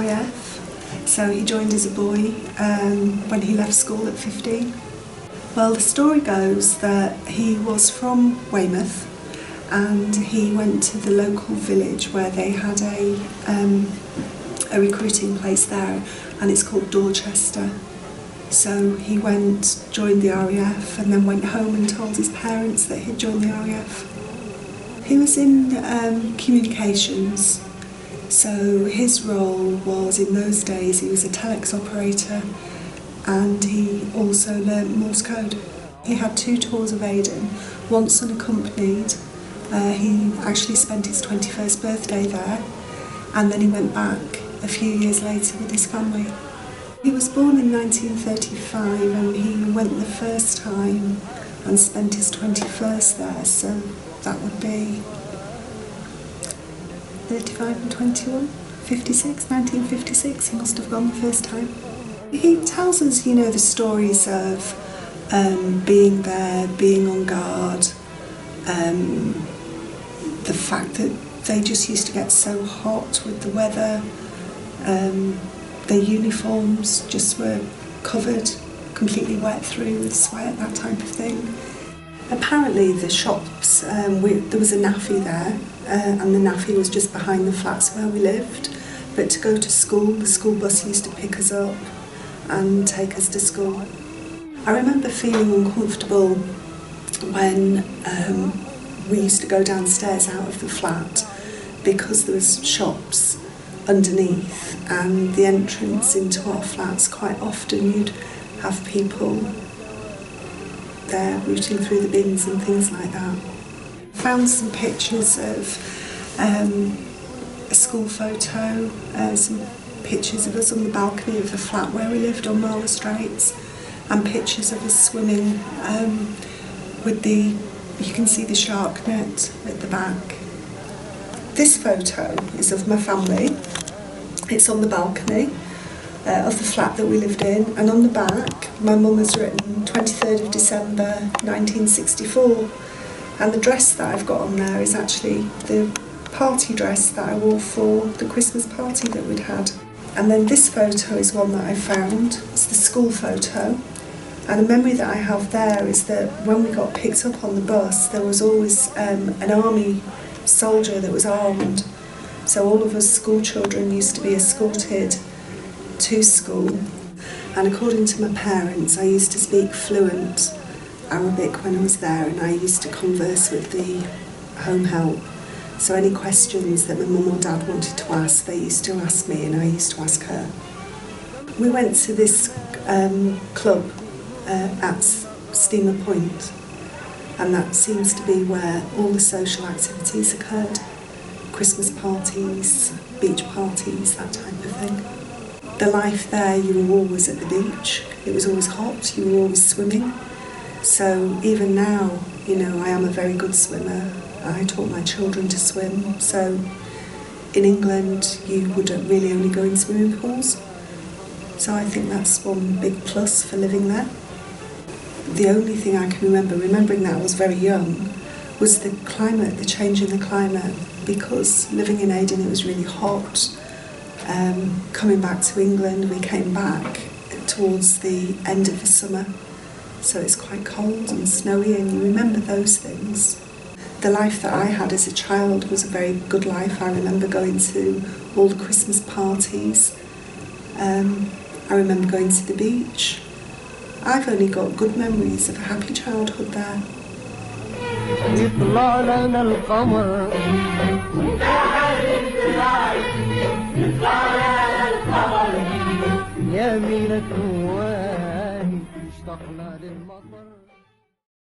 RAF, so he joined as a boy when he left school at 15. Well, the story goes that he was from Weymouth and he went to the local village where they had a recruiting place there, and it's called Dorchester. So he went, joined the RAF, and then went home and told his parents that he'd joined the RAF. He was in communications, so his role was, in those days, he was a telex operator, and he also learnt Morse code. He had 2 tours of Aden, once unaccompanied. He actually spent his 21st birthday there, and then he went back a few years later with his family. He was born in 1935 and he went the first time and spent his 21st there, so that would be 35 and 21, 1956, he must have gone the first time. He tells us, the stories of being there, being on guard, the fact that they just used to get so hot with the weather, their uniforms just were covered, completely wet through with sweat, that type of thing. Apparently the shops, there was a NAFI there, and the NAFI was just behind the flats where we lived, but to go to school, the school bus used to pick us up and take us to school. I remember feeling uncomfortable when we used to go downstairs out of the flat because there was shops underneath, and the entrance into our flats, quite often you'd have people there rooting through the bins and things like that. Found some pictures of a school photo, some pictures of us on the balcony of the flat where we lived on Marlow Straits, and pictures of us swimming with you can see the shark net at the back. This photo is of my family. It's on the balcony of the flat that we lived in, and on the back my mum has written 23rd of December 1964, and the dress that I've got on there is actually the party dress that I wore for the Christmas party that we'd had. And then this photo is one that I found. It's the school photo, and a memory that I have there is that when we got picked up on the bus, there was always an army soldier that was armed, so all of us school children used to be escorted to school. And according to my parents, I used to speak fluent Arabic when I was there, and I used to converse with the home help, so any questions that my mum or dad wanted to ask, they used to ask me and I used to ask her. We went to this club at Steamer Point, and that seems to be where all the social activities occurred. Christmas parties, beach parties, that type of thing. The life there, you were always at the beach, it was always hot, you were always swimming. So even now, I am a very good swimmer. I taught my children to swim, so in England you would really only go in swimming pools. So I think that's one big plus for living there. The only thing I can remembering that I was very young, was the climate, the change in the climate, because living in Aden it was really hot. Coming back to England, we came back towards the end of the summer, so it's quite cold and snowy, and you remember those things. The life that I had as a child was a very good life. I remember going to all the Christmas parties. I remember going to the beach. I've only got good memories of a happy childhood there. يطلع لنا القمر يا ميلة واهي اشتقنا للمطر.